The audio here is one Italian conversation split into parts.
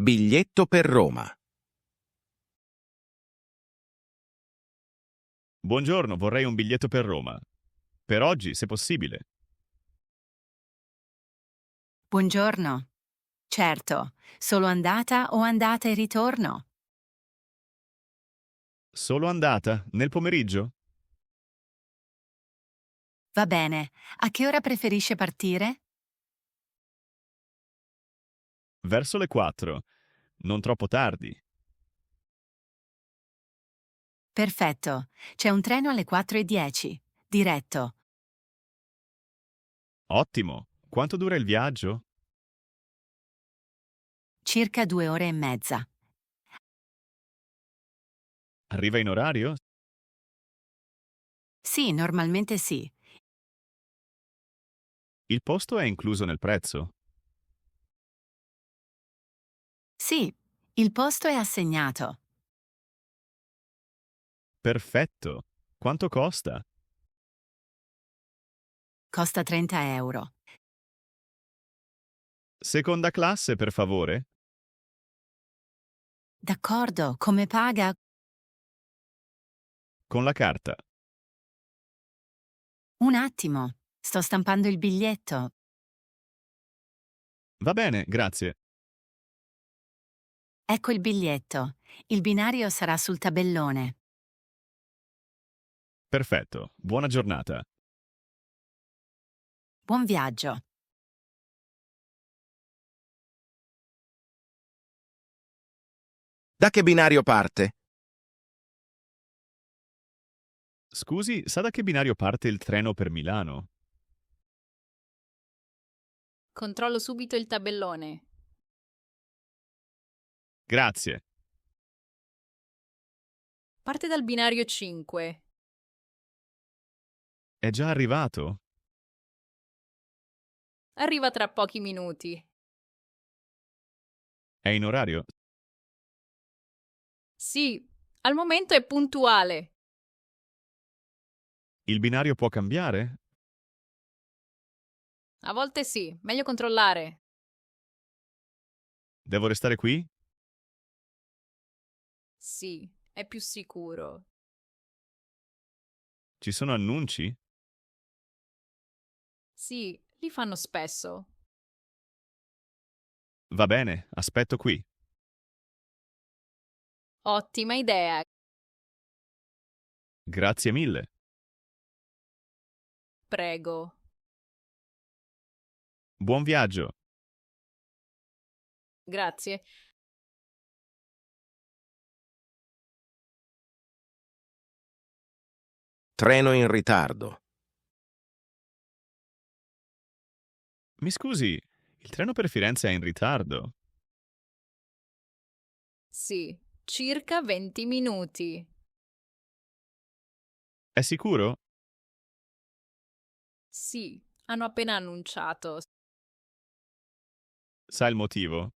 Biglietto per Roma. Buongiorno, vorrei un biglietto per Roma. Per oggi, se possibile. Buongiorno. Certo, solo andata o andata e ritorno? Solo andata, nel pomeriggio? Va bene. A che ora preferisce partire? Verso le 4. Non troppo tardi. Perfetto. C'è un treno alle 4:10. Diretto. Ottimo. Quanto dura il viaggio? Circa 2 ore e mezza. Arriva in orario? Sì, normalmente sì. Il posto è incluso nel prezzo? Sì, il posto è assegnato. Perfetto. Quanto costa? Costa 30 euro. Seconda classe, per favore? D'accordo, come paga? Con la carta. Un attimo. Sto stampando il biglietto. Va bene, grazie. Ecco il biglietto. Il binario sarà sul tabellone. Perfetto. Buona giornata. Buon viaggio. Da che binario parte? Scusi, sa da che binario parte il treno per Milano? Controllo subito il tabellone. Grazie. Parte dal binario 5. È già arrivato? Arriva tra pochi minuti. È in orario? Sì, al momento è puntuale. Il binario può cambiare? A volte sì, meglio controllare. Devo restare qui? Sì, è più sicuro. Ci sono annunci? Sì, li fanno spesso. Va bene, aspetto qui. Ottima idea. Grazie mille. Prego. Buon viaggio. Grazie. Treno in ritardo. Mi scusi, il treno per Firenze è in ritardo. Sì, circa 20 minuti. È sicuro? Sì, hanno appena annunciato. Sa il motivo?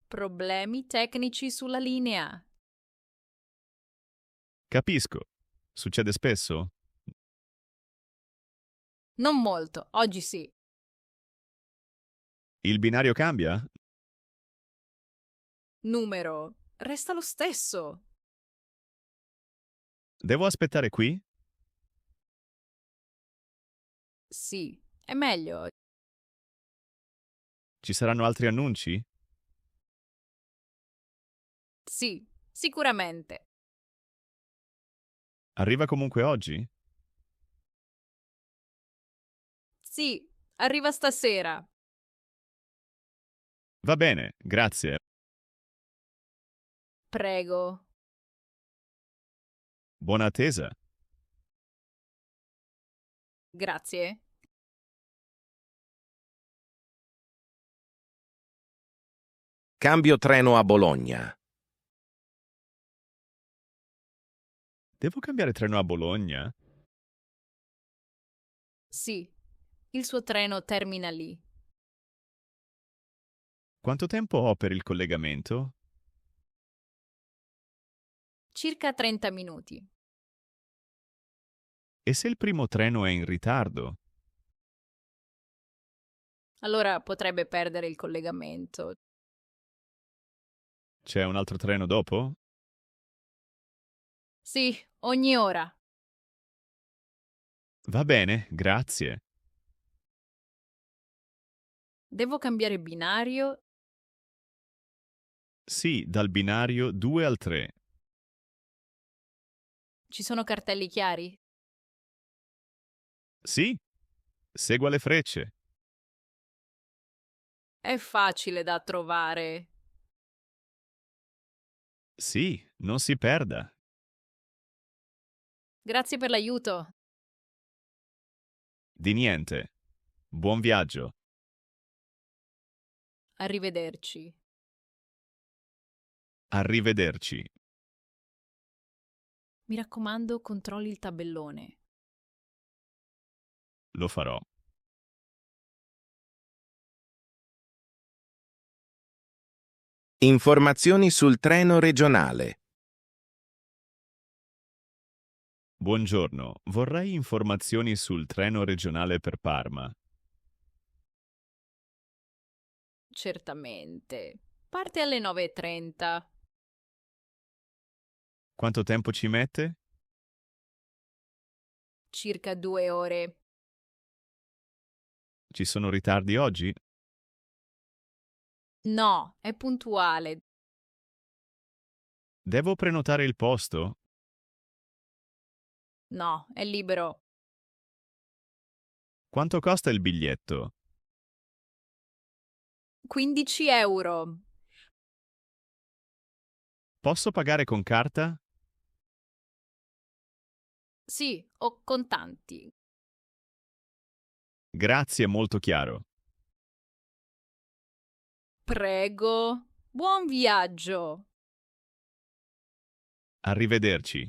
Problemi tecnici sulla linea. Capisco. Succede spesso? Non molto, oggi sì. Il binario cambia? Numero resta lo stesso. Devo aspettare qui? Sì, è meglio. Ci saranno altri annunci? Sì, sicuramente. Arriva comunque oggi? Sì, arriva stasera. Va bene, grazie. Prego. Buona attesa. Grazie. Cambio treno a Bologna. Devo cambiare treno a Bologna? Sì, il suo treno termina lì. Quanto tempo ho per il collegamento? Circa 30 minuti. E se il primo treno è in ritardo? Allora potrebbe perdere il collegamento. C'è un altro treno dopo? Sì, ogni ora. Va bene, grazie. Devo cambiare binario? Sì, dal binario 2 al 3. Ci sono cartelli chiari? Sì, segua le frecce. È facile da trovare. Sì, non si perda. Grazie per l'aiuto. Di niente. Buon viaggio. Arrivederci. Arrivederci. Mi raccomando, controlli il tabellone. Lo farò. Informazioni sul treno regionale. Buongiorno, vorrei informazioni sul treno regionale per Parma. Certamente. Parte alle 9:30. Quanto tempo ci mette? Circa 2 ore. Ci sono ritardi oggi? No, è puntuale. Devo prenotare il posto? No, è libero. Quanto costa il biglietto? 15 euro. Posso pagare con carta? Sì, ho contanti. Grazie, molto chiaro. Prego. Buon viaggio. Arrivederci.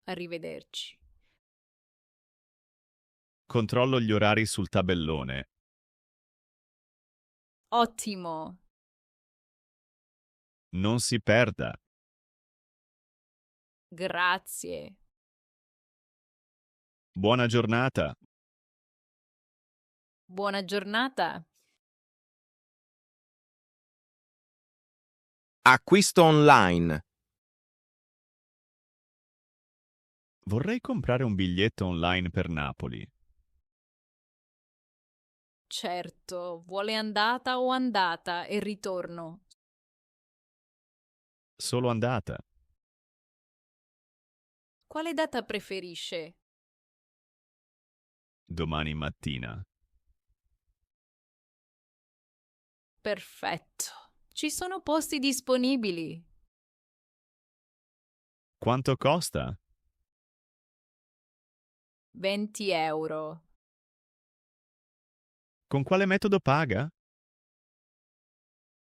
Arrivederci. Controllo gli orari sul tabellone. Ottimo. Non si perda. Grazie. Buona giornata. Buona giornata. Acquisto online. Vorrei comprare un biglietto online per Napoli. Certo, vuole andata o andata e ritorno. Solo andata. Quale data preferisce? Domani mattina. Perfetto. Ci sono posti disponibili. Quanto costa? 20 euro. Con quale metodo paga?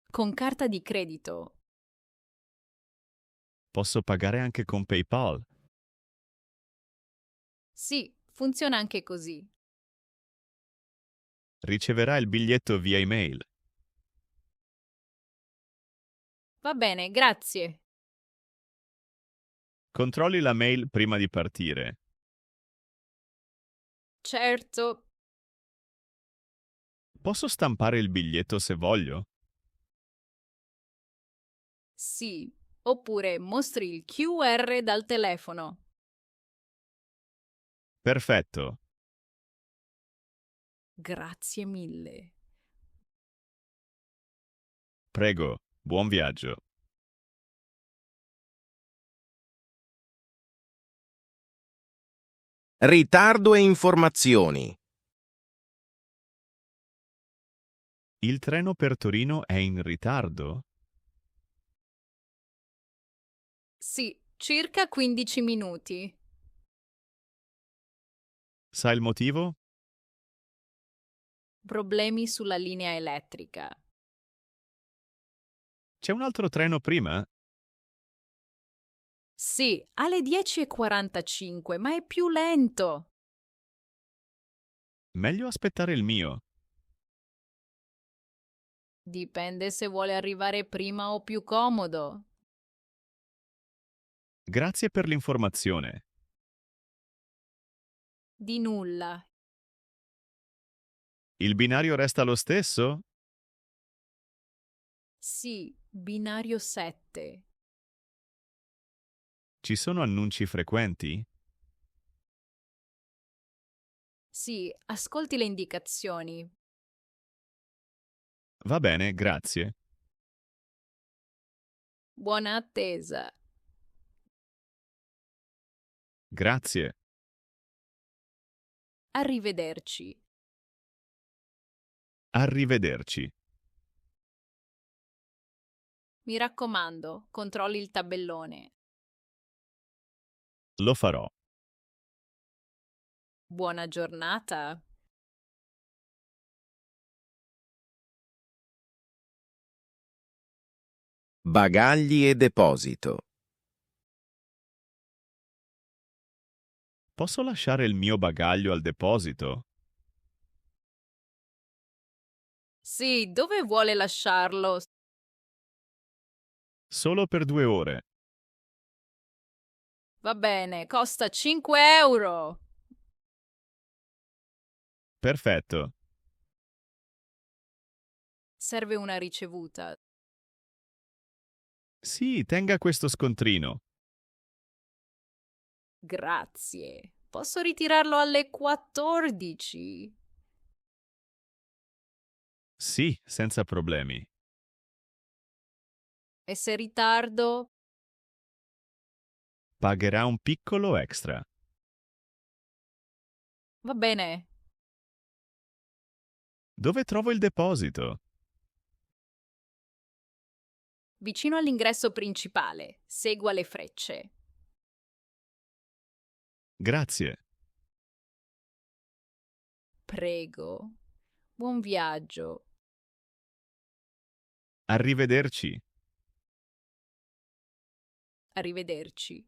Con carta di credito. Posso pagare anche con PayPal. Sì, funziona anche così. Riceverà il biglietto via email. Va bene, grazie. Controlli la mail prima di partire. Certo. Posso stampare il biglietto se voglio? Sì. Oppure mostri il QR dal telefono. Perfetto. Grazie mille. Prego, buon viaggio. Ritardo e informazioni. Il treno per Torino è in ritardo? Sì, circa 15 minuti. Sa il motivo? Problemi sulla linea elettrica. C'è un altro treno prima? Sì, alle 10:45, ma è più lento. Meglio aspettare il mio. Dipende se vuole arrivare prima o più comodo. Grazie per l'informazione. Di nulla. Il binario resta lo stesso? Sì, binario 7. Ci sono annunci frequenti? Sì, ascolti le indicazioni. Va bene, grazie. Buona attesa. Grazie. Arrivederci. Arrivederci. Mi raccomando, controlli il tabellone. Lo farò. Buona giornata. Bagagli e deposito. Posso lasciare il mio bagaglio al deposito? Sì, dove vuole lasciarlo? Solo per 2 ore. Va bene, costa 5 euro. Perfetto. Serve una ricevuta. Sì, tenga questo scontrino. Grazie. Posso ritirarlo alle 14? Sì, senza problemi. E se ritardo? Pagherà un piccolo extra. Va bene. Dove trovo il deposito? Vicino all'ingresso principale. Segua le frecce. Grazie. Prego. Buon viaggio. Arrivederci. Arrivederci.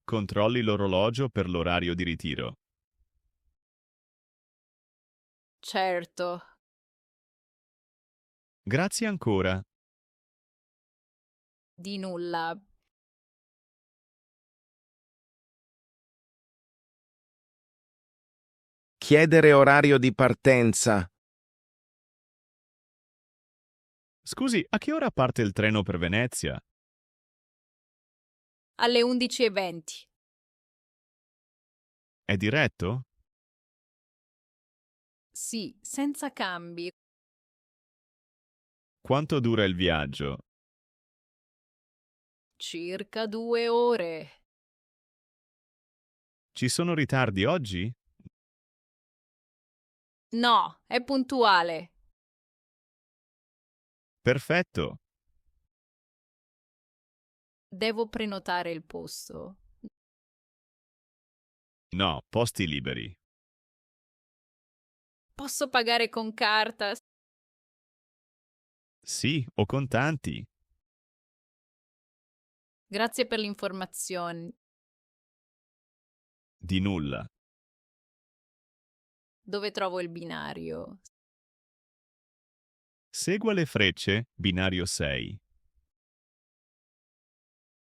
Controlli l'orologio per l'orario di ritiro. Certo. Grazie ancora. Di nulla. Chiedere orario di partenza. Scusi, a che ora parte il treno per Venezia? Alle 11:20. È diretto? Sì, senza cambi. Quanto dura il viaggio? Circa 2 ore. Ci sono ritardi oggi? No, è puntuale. Perfetto. Devo prenotare il posto. No, posti liberi. Posso pagare con carta? Sì, o contanti. Grazie per le informazioni. Di nulla. Dove trovo il binario? Segua le frecce, binario 6.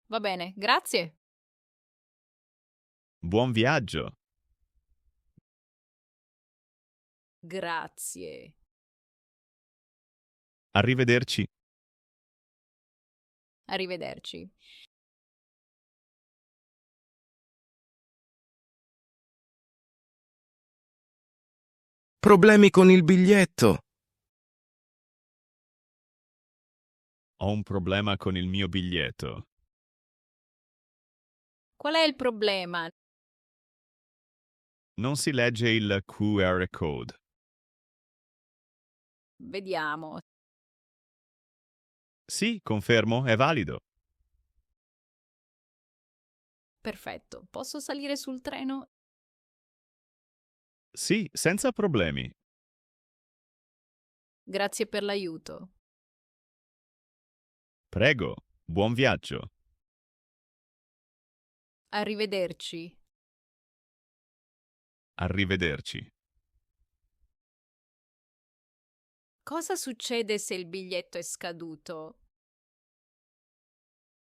Va bene, grazie. Buon viaggio. Grazie. Arrivederci. Arrivederci. Problemi con il biglietto. Ho un problema con il mio biglietto. Qual è il problema? Non si legge il QR code. Vediamo. Sì, confermo, è valido. Perfetto. Posso salire sul treno? Sì, senza problemi. Grazie per l'aiuto. Prego, buon viaggio. Arrivederci. Arrivederci. Cosa succede se il biglietto è scaduto?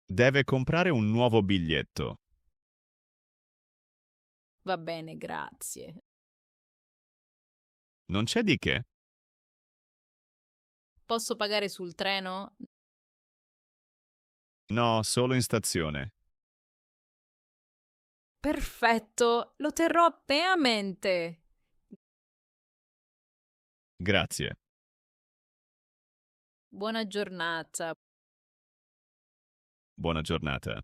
Deve comprare un nuovo biglietto. Va bene, grazie. Non c'è di che. Posso pagare sul treno? No, solo in stazione. Perfetto, lo terrò a mente. Grazie. Buona giornata. Buona giornata.